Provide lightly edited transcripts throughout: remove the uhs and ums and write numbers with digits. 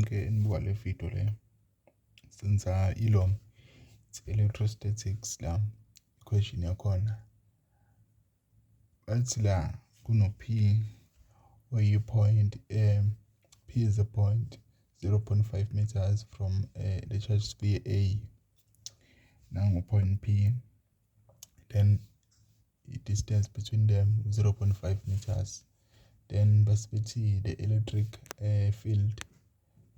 nonke enibuka le video le senza ilo it's electrostatics la equation yakhona bathi la kuno P oyi point P is a point 0.5 meters from the charge sphere A nangu point P, then the distance between them 0.5 meters. Then basithi the electric field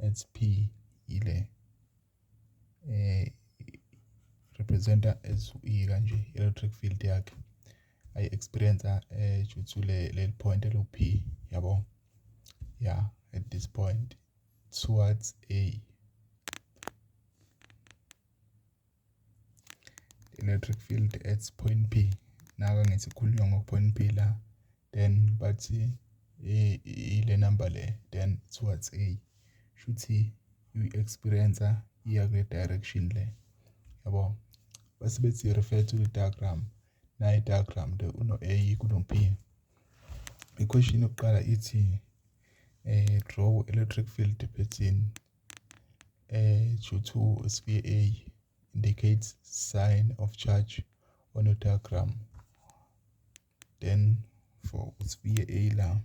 at P ile representa as E kanje electric field yakhe I experience due to le point elo P yabo, yeah, at this point towards A. Electric field at point P naka ngithi khulunywa ngo point P la, then bathi ile number le then towards A shuthi you experience iya kule direction le yabo. Base bethi refer to the diagram, na diagram le uno A kuno P. Equation yokuqala ithi draw electric field pattern due to sphere A indicates sign of charge on a diagram. Then for sphere A la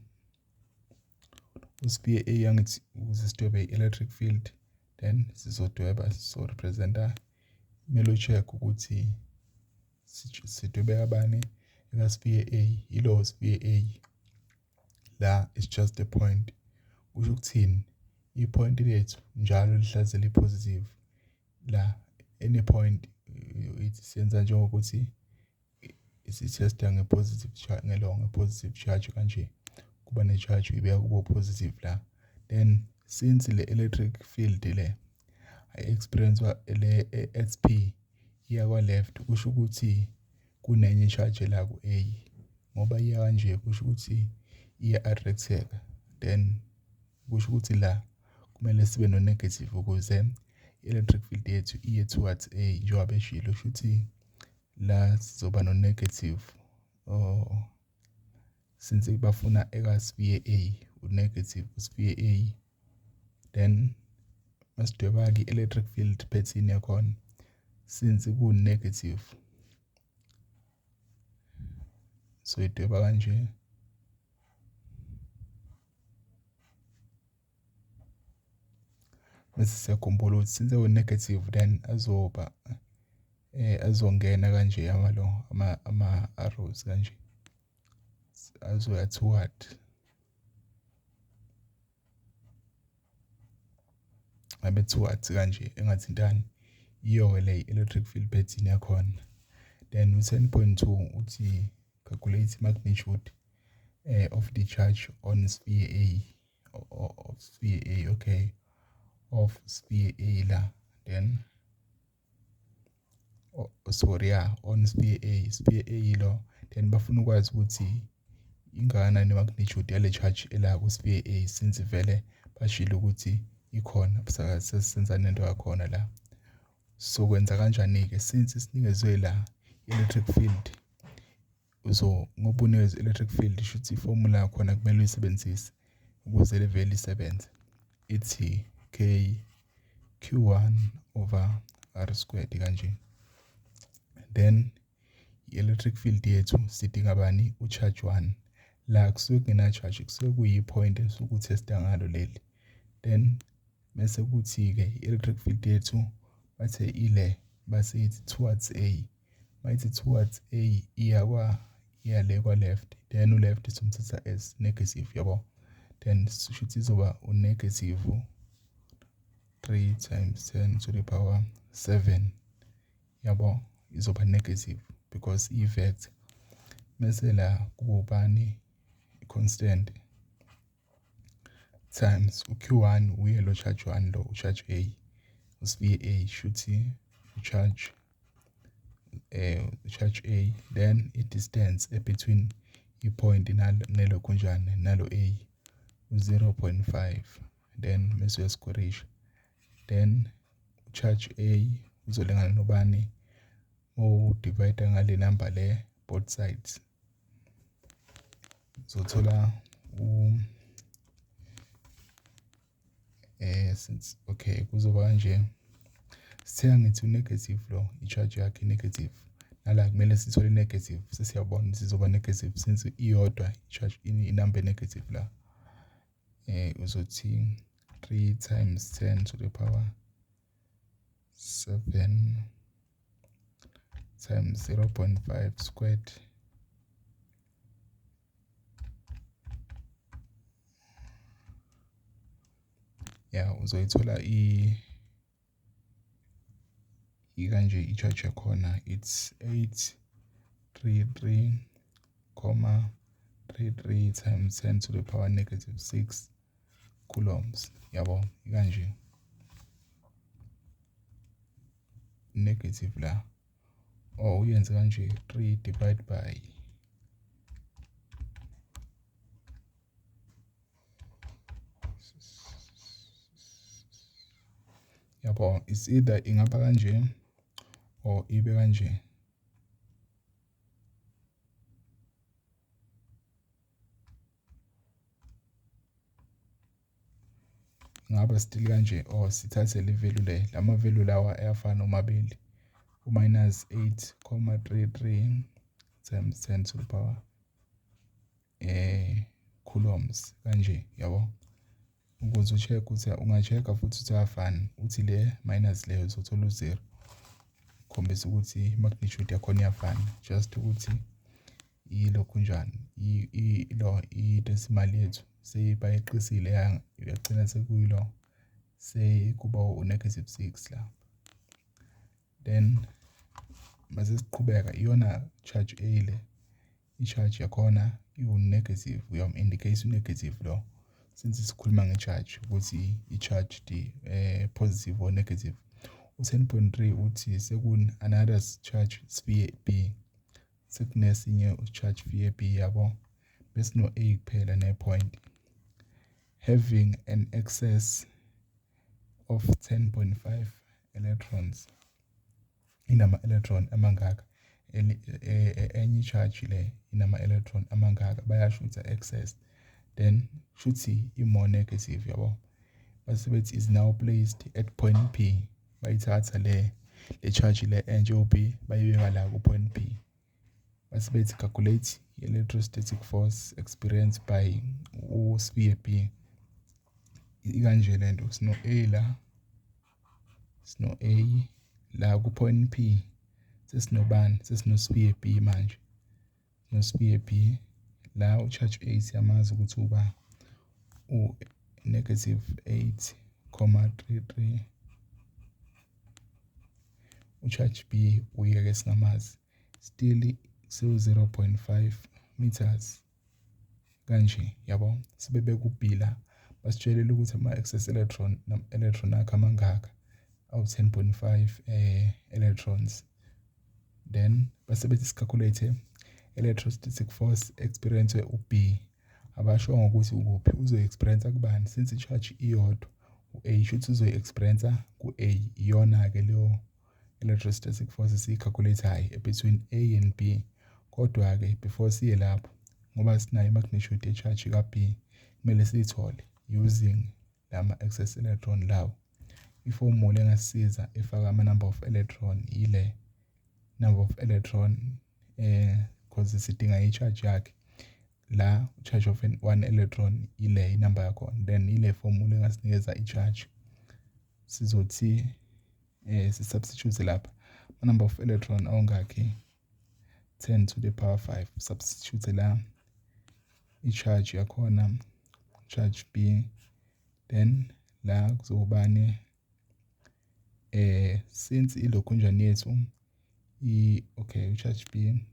sphere A yangithi uzidwebe electric field, then sizodweba so representa melo check ukuthi sidwebe abani eka sphere A, ilo sphere A la is just a point. Kusho ukuthini I point lethu njalo lihlazela positive la any point ithi senza njengokuthi isitesta ngepositive charge ngepositive charge kanje kuba ne charge ibeka kubo positive la, then since le electric field le I experience le at P iya kwa left kusho ukuthi kunenye charge la ku A, ngoba iya kanje kusho ukuthi iya attracteka, then kusho ukuthi la kumele sibe no negative ukuze electric field yethu iye towards A njengoba beshilo shuthi la sizoba no negative since bafuna eka sphere A u negative sphere A, then masidweba ke electric field pattern yakhona since ku negative so idweba kanje bese siyakhumbula ukuthi since u negative then azoba azongena kanje ama arrows kanje azoya toward abe towards kanje engathintani iyo le electric field pattern yakhona. Then 10.2 uthi calculate magnitude of the charge on sphere A of sphere A, okay, of sphere A la, then on sphere A lo, then bafuna ukwazi ukuthi ingana ne magnitude yale charge ela ku sphere A since vele bashilo ukuthi ikhona senza nento yakhona la. So kwenza kanjani ke since sinikezwe la electric field ngoba unikezwe electric field shuthi formula yakhona kumele uyisebenzise ukuze le value isebenze, ithi K Q1 over R squared kanje. Then electric field yethu sidinga bani u-charge 1 la kusuke kungena charge kusuke kuyi point esuku testa ngalo leli, then bese kuthi ke electric field yethu bathe ile base ithi towards A, mayithi towards A iya le kwa left, then u left somthatha as negative yabo, then shuthi izoba u negative 3 times 10 to the power 7 yabo, izoba negative because i-vector bese la kubani constant times uq1 uye lo charge 1 lo charge A usphere A shuthi charge A, then I distance between I point nalo kunjani nalo A 0.5, then bese uyasquarisha, then charge A uzolingana nobani divide ngale number le both sides, uzothola since okay kuzoba kanje sithenga ngithi negative lo i-charge yakhe negative nala kumele sithole negative sesiyabona sizoba negative since iyodwa i-charge inumber negative la uzothi 3 times 10 to the power 7 times 0.5 squared uzoyithola ikanje i-charge yakhona it's 833,33 times 10 to the power negative 6 coulombs yabo ikanje negative la uyenze kanje 3 divide by yabo it's either ingaba kanje or ibe kanje ngaba still kanje or sithathe le value le lama value lawa ayafana omabili minus 8,33 times 10 to the power coulombs kanje yabo ukuze ucheck ukuthi unga-check-a futhi ukuthi ayafana uthi le minus le uzothola u0 khombisa ukuthi magnitude yakhona iyafana just ukuthi ilokhu njani i-decimal yethu seyibayeqisile yagcina sekuyilo sekuba u-negative 6 la then mase siqhubeka iyona charge A le i-charge yakhona iwu-negative uyam-indicate u-negative lo since sikhuluma nge-charge ukuthi i-charge positive or negative u-10.3 uthi another charge sphere B sekunesinye u-charge sphere B yabo bese no-A kuphela ne-point having an excess of 10.5 electrons inama-electron amangaka enye charge le inama-electron amangaka bayasho ukuthi excess then shuthi i-more negative yabo base bethi is now placed at point P bayithatha le charge le enje B bayibeka la ku point P base bethi calculate electrostatic force experienced by sphere B ikanje lento sino A la ku point P sesino sphere B manje no sphere B la u-charge A siyamazi ukuthi uba u-negative 8,33 u-charge B uyeke singamazi still sewu-0.5 meters kanje yabo sibebe ku-B la basitshelela ukuthi ama-excess electron akhe amangaka awu-10.5 electrons then base bethi sicalculate electrostatic force experience u-B abasho ngokuthi ukuphi uzo-experience kubani since i-charge iyodwa u-A shuthi uzo-experience ku-A iyona-ke leyo electrostatic force esiyicalculate between A and B kodwa-ke before siye lapho ngoba sinayo i-magnitude ye-charge ka-B kumele siyithole using lama-excess electron lawo iformula engasisiza efaka ama-number of electron ile number of electron because sidinga i-charge yakhe la charge of one electron ile inumber yakhona then ile formula engasinikeza i-charge sizothi si-substitute lapha number of electron awungakhi 10 to the power 5 substitute la i-charge yakhona charge B then la kuzobani since ilokhu njani yethu okay charge B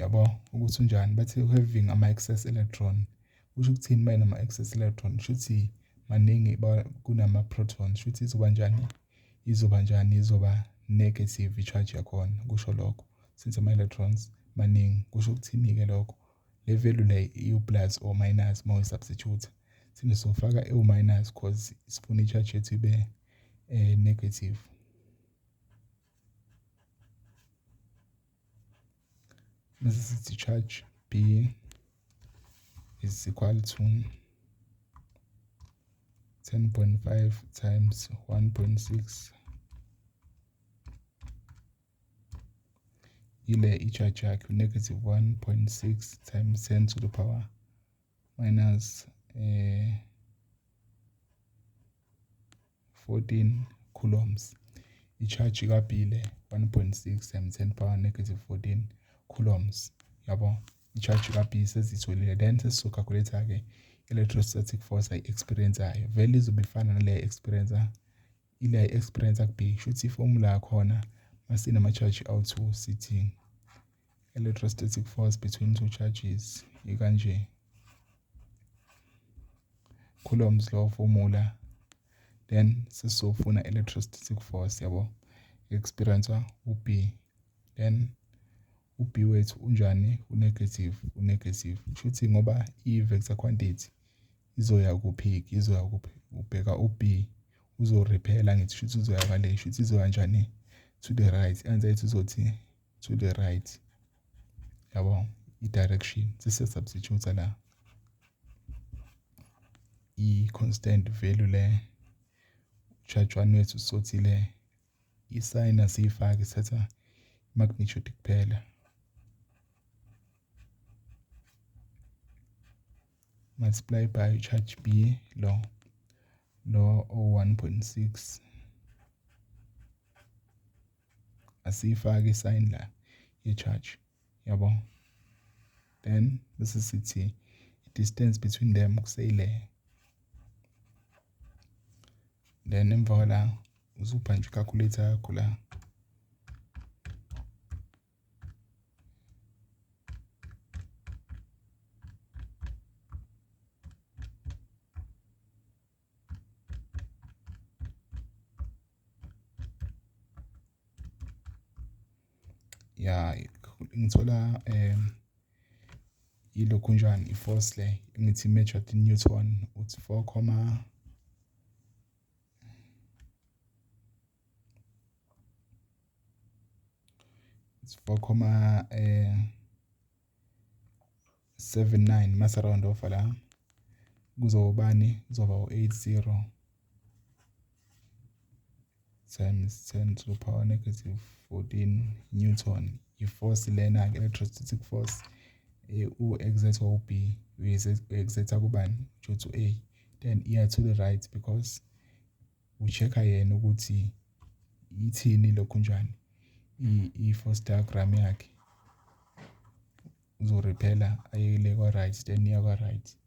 yabo ukuthi unjani bathi having ama-excess electron kusho ukuthini uma inama-excess electron shuthi maningi kunama-proton shuthi izoba njani izoba negative i-charge yakhona kusho lokho since ama-electrons maningi kusho ukuthini-ke lokho le value le i-plus or minus uma uyisubstitute sine sofaka ewu-minus because sifuna i-charge yethu ibe negative mase sithi charge B is equal to 10.5 times 1.6 ile i-charge yakhe negative 1.6 times 10 to the power minus 14 coulombs. I-charge kabile 1.6 times 10 power negative 14 coulombs. Yabo, i-charge kabi sezitholile. Then sesizo-calculate-ke electrostatic force ayi-experience-ayo. Vele izobe ifana nale experience ile experience kubi. Shuthi iformula yakhona masinama-charge awu-2 sithi electrostatic force between two charges ikanje. Coulombs law formula. Then sesizofuna electrostatic force yabo experience u-B. Then u-B wethu unjani unegative. Shuthi ngoba i-vector quantity izoya ku-peak, izoya kuphi ubheka u-B uzo-repela ngithi shuthi uzoya kale, shuthi izoya kanjani to the right. Enze uzothi to the right. Yabo i-direction sesiyasubstitute la i-constant value le charge 1 wethu sothile i-sign asiyifaki sithatha magnitude kuphela multiply by charge B lo 1.6 asiyifaki i-sign la ye-charge yabo. Then bese sithi distance between them kuseyile. Then emva kwala uzubhanje calculator yakho la ya ngithola ilokhu njani i-force le ngithi measured in Newton uthi 4,79 mase round off la kuzobani kuzoba u-80 times 10 to the power negative 14 Newton. I-force lena electrostatic force u-exert u-B u-exert kubani to A, then iya to the right because u-check-a yena ukuthi ithini lokhu njani i-force diagram yakhe uzo-repela ayele kwa right then iya kwa right.